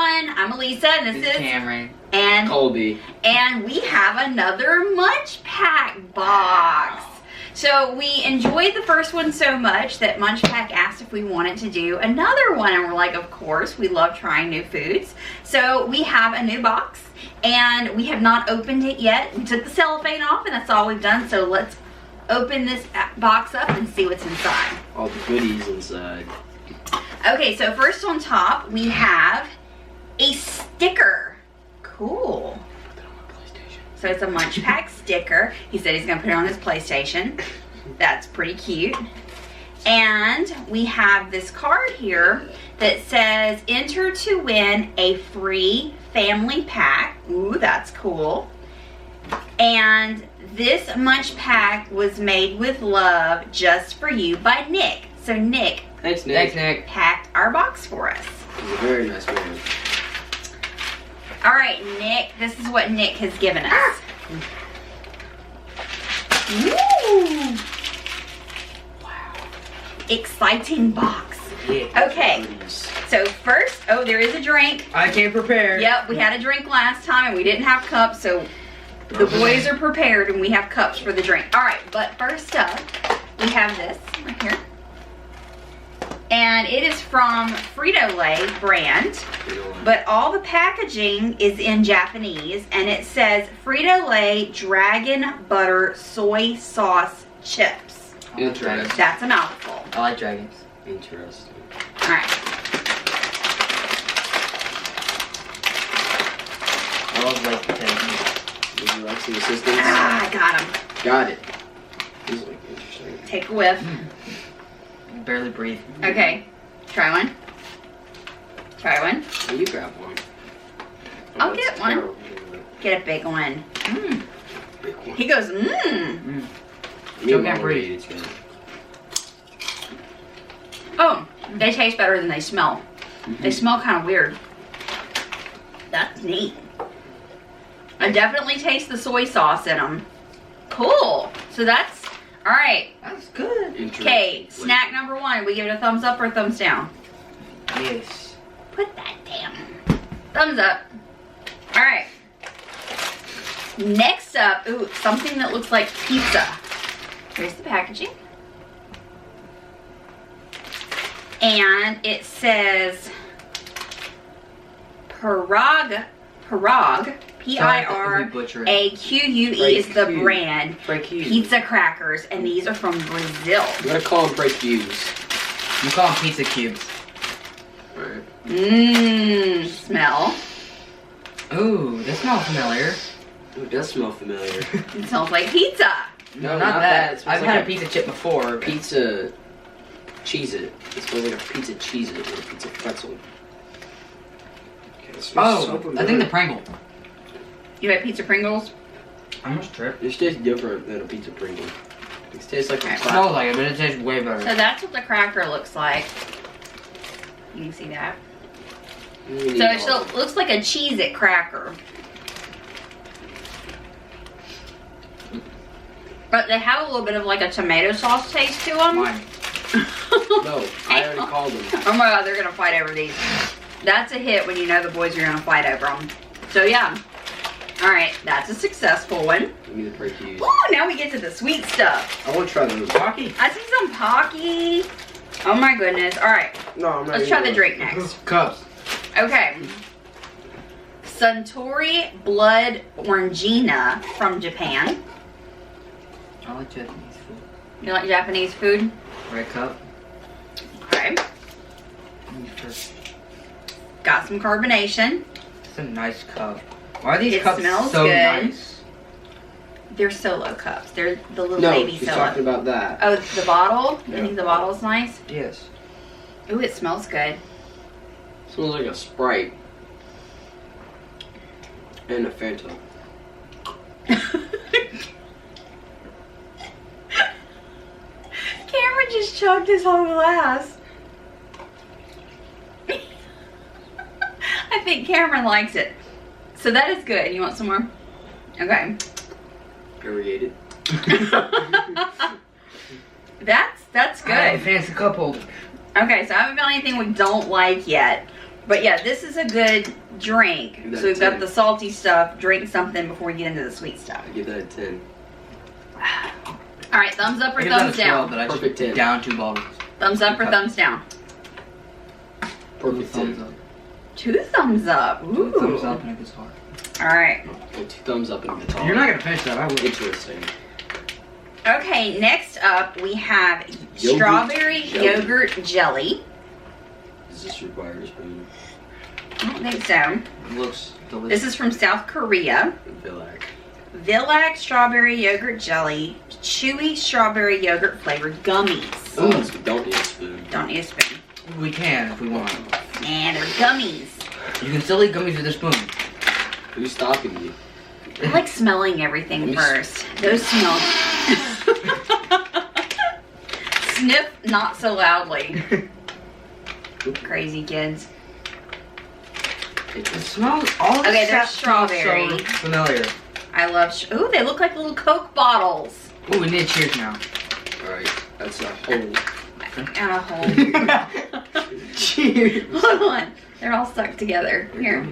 everyone, I'm Elisa and this is Cameron and Colby. And we have another MunchPak box. So we enjoyed the first one so much that MunchPak asked if we wanted to do another one, and we're like, of course, we love trying new foods. So we have a new box and we have not opened it yet. We took the cellophane off and that's all we've done. So let's open this box up and see what's inside. All the goodies inside. Okay, so first on top we have a sticker. Cool. Put that on my PlayStation. So it's a MunchPak sticker. He said he's gonna put it on his PlayStation. That's pretty cute. And we have this card here that says enter to win a free family pack. Ooh, that's cool. And this MunchPak was made with love just for you by Nick. So Nick, Thanks, Nick. Thanks, Nick. packed our box for us. He's a very nice man. All right, Nick, this is what Nick has given us. Ooh. Wow. Exciting box. Yeah. Okay, so first, oh, there is a drink. I came prepared. Yep, we had a drink last time and we didn't have cups, so the boys are prepared and we have cups for the drink. All right, but first up, we have this right here. And it is from FritoLay brand, but all the packaging is in Japanese, and it says FritoLay Dragon Butter Soy Sauce Chips. Interesting. That's a mouthful. I like dragons. Interesting. All right. I love like potatoes. Would you like some assistance? Ah, I got him. Got it. These look interesting. Take a whiff. I can barely breathe. Okay, try one. Try one. Well, you grab one. I'll that's get one. terrible. Get a big one. Mm. Big one. He goes, mmm. Mm. Me Still and can't Mom breathe. ate it together. Oh, they taste better than they smell. They smell kind of weird. That's neat. I definitely taste the soy sauce in them. Cool. So that's, all right. That's good. Interesting. Okay, snack number one. We give it a thumbs up or a thumbs down? Yes. Put that down. Thumbs up. All right. Next up, ooh, something that looks like pizza. Here's the packaging. And it says Parag, P-I-R-A-Q-U-E is the brand. Pizza crackers, and these are from Brazil. You gotta call them break-use. You call them pizza cubes. Alright. Mmm, smell. Ooh, that smells familiar. Ooh, it does smell familiar. It smells like pizza. No, not that. It smells I've like had a pizza chip before. Pizza Cheez-It. It smells like a pizza Cheez-It or a pizza pretzel. Okay, it smells so Oh, familiar. I think the Pringle. You had pizza Pringles? I almost tripped. This tastes different than a pizza Pringle. It tastes like a Okay. It smells like it, but it tastes way better. So that's what the cracker looks like. You can see that. So So it still looks like a Cheez-It cracker. But they have a little bit of like a tomato sauce taste to them. Mine. No, I already called them. Oh my god, they're gonna fight over these. That's a hit when you know the boys are gonna fight over them. So yeah. Alright, that's a successful one. Give me the break-use. Ooh, now we get to the sweet stuff. I want to try those. Pocky. I see some Pocky. Oh my goodness. Alright, No, I'm not let's try the eating drink next. Cups. Okay. Suntory Blood Orangina from Japan. I like Japanese food. You like Japanese food? Red cup. Okay. Got some carbonation. It's a nice cup. Why are these It cups smells so good. nice? They're solo cups. They're the little No, baby she's solo. talking about that. Oh, the bottle? You Yeah. think the bottle's nice? Yes. Ooh, it smells good. Smells like a Sprite. And a Fanta. Cameron just chugged his whole glass. I think Cameron likes it. So that is good. You want some more? Okay. Irrigated. That's I have a good. fancy cup holder. Okay, so I haven't found anything we don't like yet. But yeah, this is a good drink. Give that So we've a got 10. the salty stuff. Drink something before we get into the sweet stuff. I give that a 10. All right, thumbs up or I give that thumbs a 12, down? but I just Perfect 10. down 2 bottles. Thumbs up or thumbs down? Perfect 10. Thumbs up. 2 thumbs up. Ooh. 2 thumbs up and a guitar. All right. Oh, 2 thumbs up and a guitar. You're not gonna finish that, I will. Interesting. Okay, next up we have Yogurt strawberry jelly. yogurt jelly. Is this required spoon? I don't think so. It looks delicious. This is from South Korea. I feel like. Villac strawberry yogurt jelly, chewy strawberry yogurt flavored gummies. Oh, so we don't need a spoon. Don't need a spoon. We can if we want. And they're gummies. You can still eat gummies with a spoon. Who's stopping you? I like smelling everything Let me first. Those smell. Sniff not so loudly. Crazy kids. It smells all Okay, they're the smells strawberry. So familiar. I love. Ooh, they look like little Coke bottles. Ooh, we need cheers now. Alright, that's a whole. And a hole. Cheers. Hold on. They're all stuck together. Here.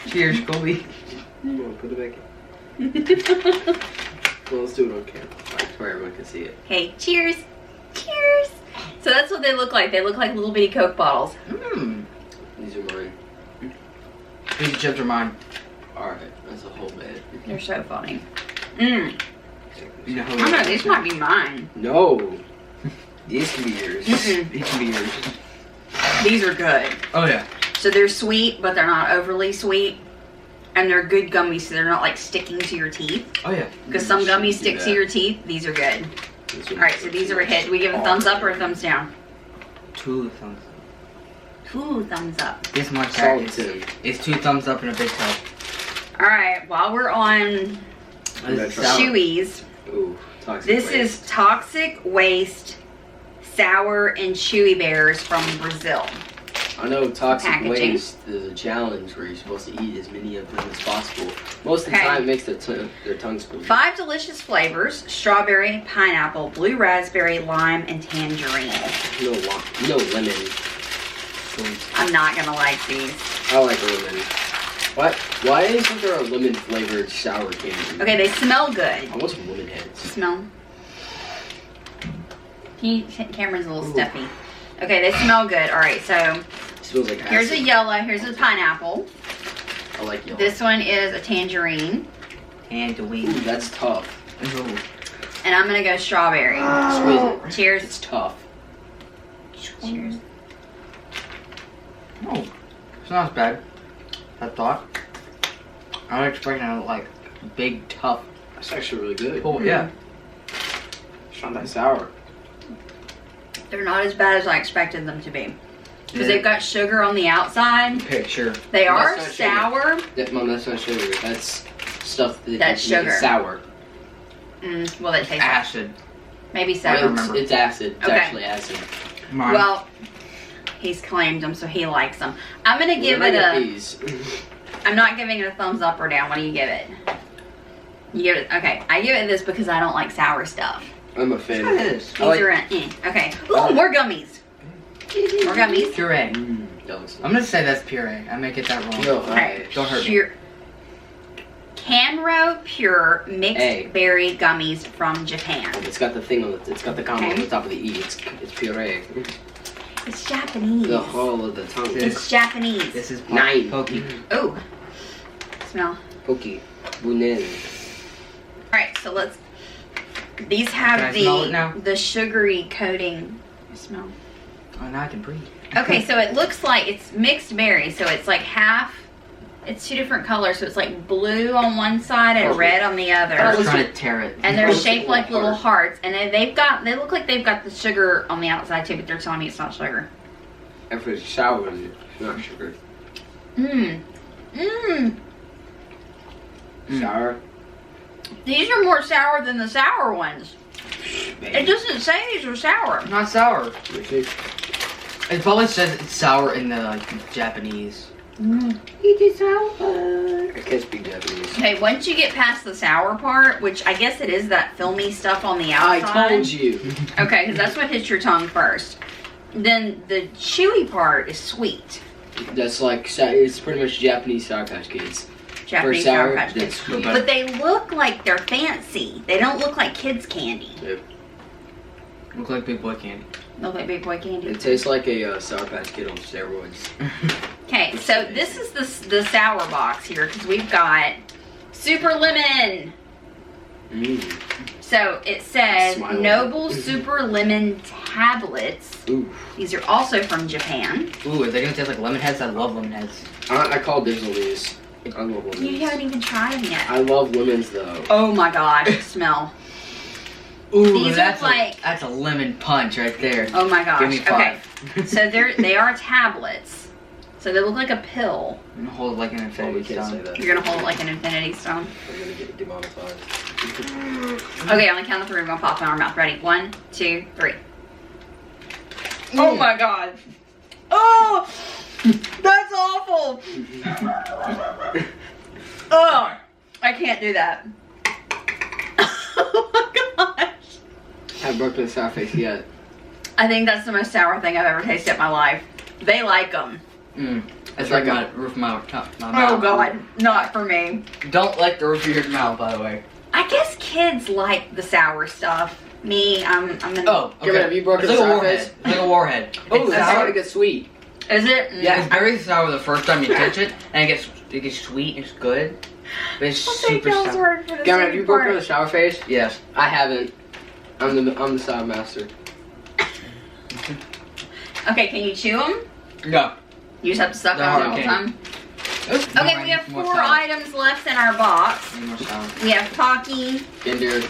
Cheers, Colby. Come on, put it back in. Well, let's do it on camera. Like, where everyone can see it. Okay, cheers. Cheers. So that's what they look like. They look like little bitty Coke bottles. Mmm. These are mine. These chips are mine. Alright, that's a whole bed. They're so funny. Mmm. You know I don't know, these might be mine. No! These can be yours. Mm-mm. These can be yours. These are good. Oh yeah. So they're sweet, but they're not overly sweet. And they're good gummies, so they're not like sticking to your teeth. Oh yeah. Because some Shouldn't gummies do stick to that. your teeth. These are good. This one- Alright, so these are a hit. Do we give a thumbs up or a thumbs down? 2 thumbs up. 2 thumbs up. This much Solid is 10. it's 2 thumbs up and a big toe. Alright, while we're on This is Sour. sour. Chewy's, Ooh, toxic this waste. is Toxic Waste Sour and Chewy Bears from Brazil. I know toxic packaging. waste is a challenge where you're supposed to eat as many of them as possible. Most of the Okay. time it makes their tongues bleed. 5 delicious flavors: strawberry, pineapple, blue raspberry, lime, and tangerine. No lemon. I'm not gonna like these. I like lemon. What? Why isn't there a lemon flavored sour candy? Okay, they smell good. I want some lemon heads. Smell. Cameron's a little stuffy. Okay, they smell good. Alright, so It smells like here's a acid. yellow, here's a pineapple. I like yellow. This one is a tangerine. And the Ooh, wing. that's tough. Ooh. And I'm gonna go strawberry. Squeeze it. Cheers. It's tough. Cheers. Oh, it's not as bad. I thought. I was expecting a like big tough. That's actually really good. Oh yeah. It's not that sour. They're not as bad as I expected them to be. Because Yeah. they've got sugar on the outside. Picture. They That's are not sugar. sour. Mom, that's not sugar. That's stuff that That's make it sugar. sour. Well, it tastes Acid. maybe I don't so. remember. It's acid. It's Okay. actually acid. Mine. Well, he's claimed them, so he likes them. I'm gonna give When it I get a. these. I'm not giving it a thumbs up or down. What do you give it? You give it. Okay, I give it this because I don't like sour stuff. I'm a fan. It is. These I like- are okay. Ooh, more gummies. More gummies. Puree. Delicious. I'm gonna say that's puree. I may get that wrong. No, Okay. Don't hurt me. Pure. Canro Pure mixed Egg. berry gummies from Japan. It's got the thing on it. It's got the comma on Okay. the top of the E. It's puree. It's Japanese. The whole of the tongue. It's Japanese. This is Nine. Pocky. Oh, smell. Pocky. Bunen. All right, so let's. These Can I have smell it now? the sugary coating. Smell. Oh, now I can breathe. Okay, so it looks like it's mixed berry, so it's like half. It's 2 different colors, so it's like blue on one side and Perfect. red on the I other. was trying to tear it. And they're Perfect shaped like little little hearts, and they look like they've got the sugar on the outside too, but they're telling me it's not sugar. If it's sour, it's not sugar. Mmm. Mmm. Sour. These are more sour than the sour ones. It Baby. doesn't say these are sour. Not sour. Let me see. It probably says it's sour in the like, Japanese. It is sour. I can't speak Japanese. Okay, once you get past the sour part, which I guess it is that filmy stuff on the I outside. told you. Okay, because that's what hits your tongue first. Then the chewy part is sweet. That's like it's pretty much Japanese Sour Patch Kids. Japanese For sour, Sour Patch Kids. that's sweet. But they look like they're fancy. They don't look like kids' candy. Yep. Look like big boy candy. Look like big boy candy. It tastes like a Sour Patch Kid on steroids. Okay, so this is the sour box here because we've got Super Lemon. So it says Smile. Noble Super Lemon Tablets. Ooh. These are also from Japan. Ooh, are they gonna taste like lemon heads? I love lemon heads. I call dibs on these. I love lemons. You haven't even tried them yet. I love lemons though. Oh my gosh, smell. Ooh, These are like- that's a lemon punch right there. Oh my gosh. Give me Okay, 5. so they are tablets. So they look like a pill. I'm gonna hold it like an Oh, we infinity can't say stone. that. You're gonna hold it like an infinity stone. I'm gonna get demonetized. Okay, on the count of 3, we're gonna pop it in our mouth. Ready? 1, 2, 3. Oh my god. Oh, that's awful. Oh, I can't do that. Oh my gosh. I haven't broken the sour face yet. I think that's the most sour thing I've ever tasted in my life. They like them. That's like my roof of my mouth. Oh god, not for me. Don't like the roof of your mouth, by the way. I guess kids like the sour stuff. Me, I'm an... Oh, Give it, have you broken it's like the a sour warhead. face? It's like a warhead. Oh, It's that's sour. starting to get sweet. Is it? Yeah, it's very sour the first time you touch it, and it gets sweet. It's good, but it's I'll take super y'all's sour. word for the Gavin, have sweet you broken part. the sour face? Yes. I haven't. I'm the sour master. Okay, can you chew them? No. You just have to suck They're on the hard whole candy. time. Okay, we have 4 items left in our box. Need more sour. We have Pocky, Kinder.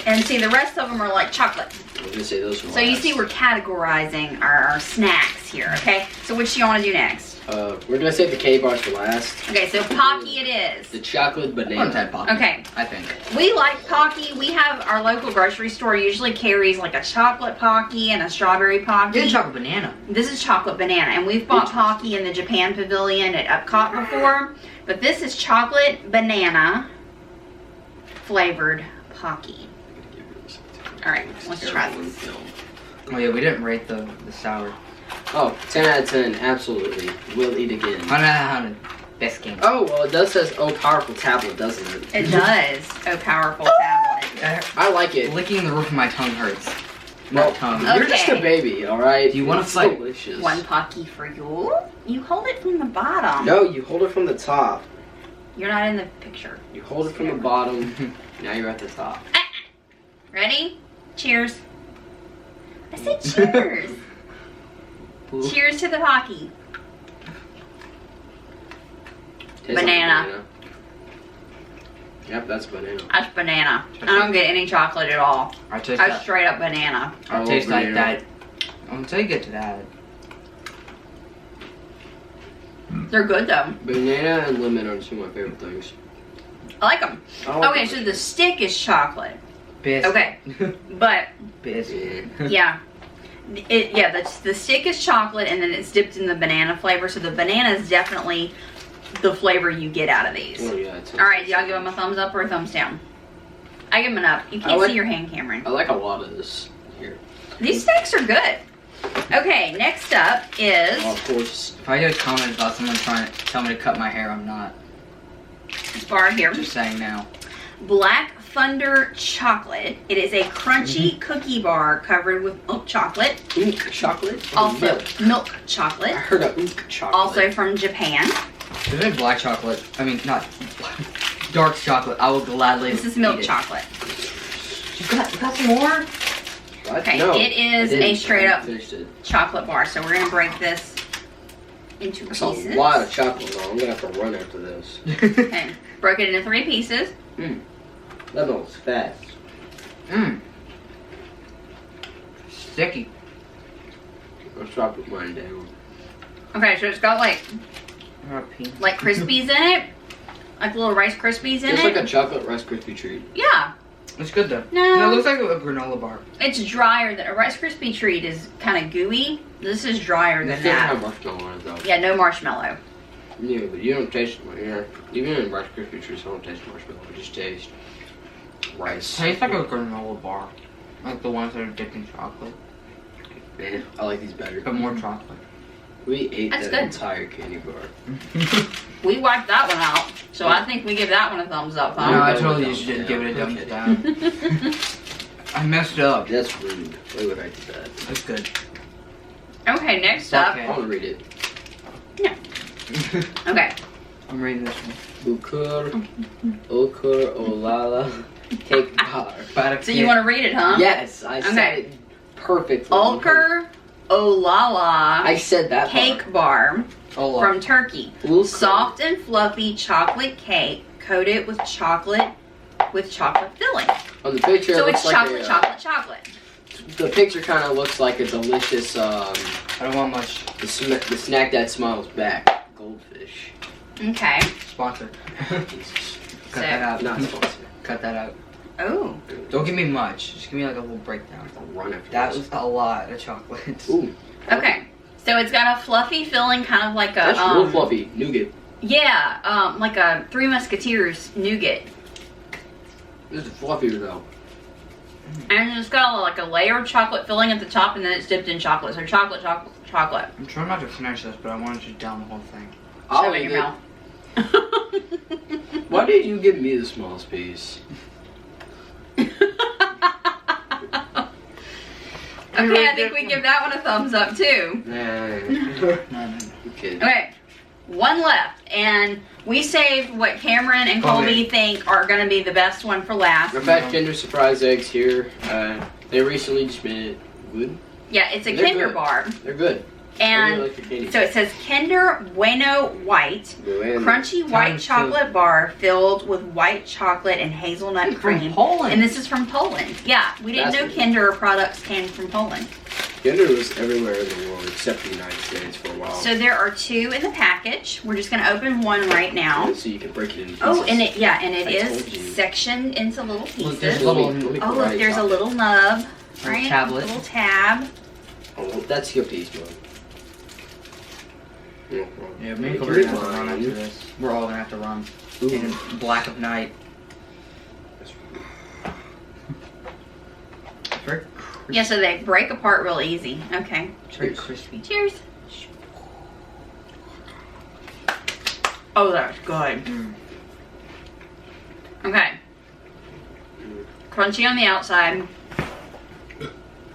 and see the rest of them are like chocolate. I was gonna say those were So you last. see we're categorizing our snacks here, okay? So which do you want to do next? We're gonna save the K bars for last. Okay, so Pocky it is. The chocolate One banana. type Pocky. Okay. I think. We like Pocky. We have our local grocery store usually carries like a chocolate Pocky and a strawberry Pocky. Get chocolate banana. This is chocolate banana, and we've bought Pocky in the Japan Pavilion at Epcot before, but this is chocolate banana flavored Pocky. All right, let's try this. Oh yeah, we didn't rate the sour. Oh, 10 out of 10, absolutely. Will eat again. 100 out of 100. Best game. Oh, well, it does says, oh, powerful tablet, doesn't it? It does. Oh, powerful tablet. I like it. Licking the roof of my tongue hurts. Well, Not tongue. Oh. You're just a Okay. baby, alright? Do you wanna It's fight? delicious. One Pocky for you. You hold it from the bottom. No, you hold it from the top. You're not in the picture. You hold it from the bottom. Now you're at the top. Ready? Cheers. I said cheers. Cheers to the Pocky. Tastes like Banana. Yep, that's banana. That's banana. I don't get any chocolate at all. I taste That's that. straight up banana. I I taste love like banana. that. Until you get to that. They're good though. Banana and lemon are two of my favorite things. I like them. I like Okay, them. so the stick is chocolate. Biscuit. Okay, but Biscuit. yeah, the stick is chocolate and then it's dipped in the banana flavor. So the banana is definitely the flavor you get out of these. Oh, yeah, it's All right, do y'all give them a thumbs up or a thumbs down? I give them an up. You can't like- see your hand, Cameron. I like a lot of this here. These snacks are good. Okay, next up is Oh, of course. If I get a comment about someone trying to tell me to cut my hair, I'm not. this bar here. Just saying now. Black Thunder Chocolate. It is a crunchy cookie bar covered with milk chocolate. Ook chocolate? Also, milk I chocolate. heard of ook chocolate. Also from Japan. If it's black chocolate, I mean, not dark chocolate, I will gladly This is milk eat it. chocolate. You got some more? What? Okay, No, it is I didn't. a straight I up finished it. chocolate bar. So we're gonna break this into That's pieces. a lot of chocolate, though. I'm gonna have to run after this. Okay, broke it into 3 pieces. That was fast. Mmm. Sticky. Let's drop with mine down. Okay, so it's got like R.I.P. Krispies in it, like little Rice Krispies in It's it. like a chocolate Rice Krispie treat. Yeah, It's good though. No. It looks like a granola bar. it's drier than a Rice Krispie treat is kind of gooey. This is drier It than doesn't have that. marshmallow on it, though. Yeah, no marshmallow. Yeah, but you don't taste it. Yeah. Even in Rice Krispie treats, I don't taste marshmallow. I just taste rice. Tastes like a granola bar. Like the ones that are dipped in chocolate. Man, I like these better. But more chocolate. We ate That's that good. entire candy bar. We wiped that one out, so I think we give that one a thumbs up, No, huh? I told you you should give it a thumbs down. I messed up. That's rude. Why would I do that? That's good. Okay, next up. Okay. I want to read it. Okay. I'm reading this one. Ukur Olala Cake Bar. So you want to read it, huh? Yes, I said Okay. it perfectly. Ulker Olala I said that Cake Bar Ola. from Turkey. Ulker. Soft and fluffy chocolate cake coated with chocolate filling. On the picture, So it it's looks chocolate, like chocolate. the picture kind of looks like a delicious. I don't want much. The snack that smiles back. Goldfish. Okay. Sponsor. Jesus. Cut that out. Not sponsored. Cut that out. Oh. Don't give me much. Just give me like a little breakdown. I'll run after That this. was a lot of chocolate. Ooh. Okay. So it's got a fluffy filling, kind of like a That's real fluffy. Nougat. yeah, like a Three Musketeers nougat. This is fluffier though. And it's got like a layer of chocolate filling at the top, and then it's dipped in chocolate. So chocolate, chocolate, chocolate. I'm trying not to finish this, but I wanted to down the whole thing. I'll Shove it in eat your it. mouth. Why did you give me the smallest piece? Okay, I think we give that one a thumbs up too. Nah. No. Okay. Okay, one left, and we saved what Cameron and Colby think are going to be the best one for last. Our fat Kinder Surprise eggs here. They recently just made it good. Yeah, it's a They're Kinder good. bar, They're good. I and really like the candy. so it says Kinder Bueno White, Bueno. crunchy white Times two. chocolate bar filled with white chocolate and hazelnut cream. Poland. And this is from Poland. Yeah, we didn't know That's- Kinder products came from Poland. Kinder was everywhere in the world except the United States for a while. So there are two in the package. We're just going to open one right now. So you can break it into pieces. Oh, and it I is told you. sectioned into little Look, there's pieces. little- Let me Oh, look, karate there's a chop it. little nub, Or right? tablet. A little tab. Oh, well, that's your piece, man. Yeah, me and Give Colby are me gonna have to run mine. after this. We're all gonna have to run. Ooh. In black of night. It's very crispy. Yeah, so they break apart real easy. Okay. It's very crispy. Cheers. Oh, that's good. Mm. Okay. Crunchy on the outside.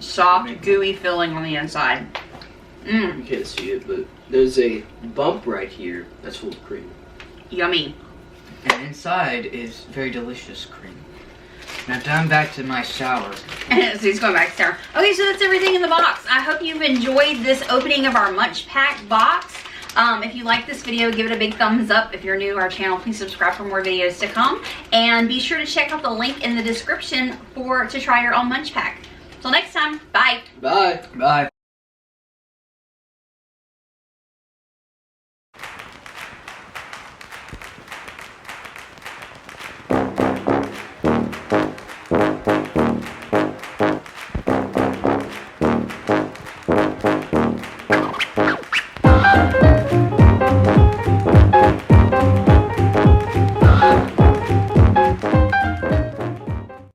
Soft, gooey filling on the inside. Mmm, You can't see it, but there's a bump right here that's full of cream. yummy. And inside is very delicious cream. Now down back to my shower. So he's going back to Sarah. Okay, so that's everything in the box. I hope you've enjoyed this opening of our MunchPak box. If you like this video, give it a big thumbs up. If you're new to our channel, please subscribe for more videos to come. And be sure to check out the link in the description to try your own MunchPak. Till next time, bye. Bye. Bye.